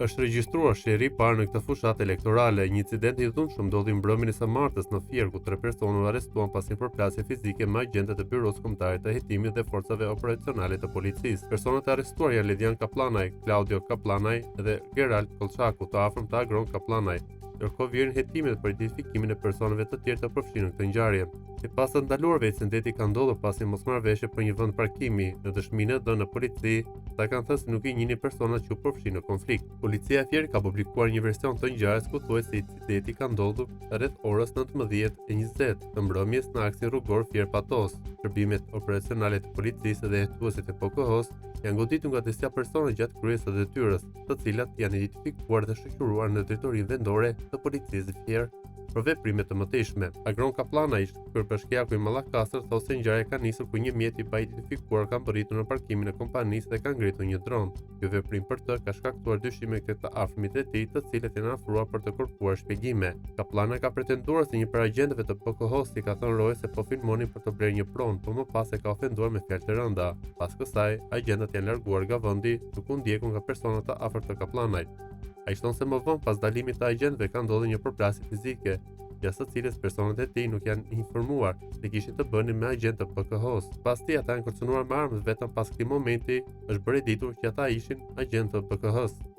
Është regjistruar sheri i parë në këtë fushatë elektorale. Një incident i dhunshëm ndodhi mbrëmjen e së martës në Fier, ku 3 persona u arrestuan pas një përplasje fizike me agjentët e Byros Kombëtare të Hetimit dhe forcave operacionale të policisë. Personat e arrestuar janë Ledian Kaplanaj, Claudio Kaplanaj dhe Gerald Kolçaku, të afërm të Agron Kaplanaj. Ndërkohë vjen hetimet për identifikimin e personave të tjerë të përfshirë në këtë ngjarje. Sipas të ndaluarve, incidenti ka ndodhur pasi mosmarrëveshje për një vend parkimi. Në dëshminë dhënë në polici, ata kanë thënë se nuk i njihnin personat që u përfshin në konflikt. Policia e Fier ka publikuar një version të ngjarjes ku thuhet se incidenti ka ndodhur rreth orës 19:20 të mbrëmjes në aksin rrugor Fier Patos. Shërbimet operacionale të policisë dhe hetuesit e PKH janë goditur nga disa persona gjatë kryesës së detyrës, të cilat janë identifikuar dhe shoqëruar në drejtorinë vendore të policisë së Fier për veprime të mëtejshme. Agron Kaplanaj, kryebashkiaku i Mallakastër, thotë se ngjarja ka nisur kur një mjet i pa identifikuar ka mbërritur në parkimin e kompanisë dhe ka ngritur një dron. Ky veprim për të ka shkaktuar dyshime tek të afërmit e tij, të cilët janë afruar për të kërkuar shpjegime. Kaplanaj ka pretenduar se një prej agjentëve të PKH-s i ka thënë Roy se po filmonin për të blerë një pronë, por më pas e ka ofenduar me fjalë të rënda. Pas kësaj, agjentët janë larguar nga vendi, duke u ndjekur nga persona të afërt të Kaplanajt. Ai shton se më vonë pas dalimit të agjentëve ka ndodhur një përplasje fizike, jashtë së cilës personat e tij nuk janë informuar se kishin të bënin me agjentë të PKH-s. Pas tij ata janë kërcënuar me armë vetëm pas këtij momenti është bërë ditur që ata ishin agentë të PKH-s.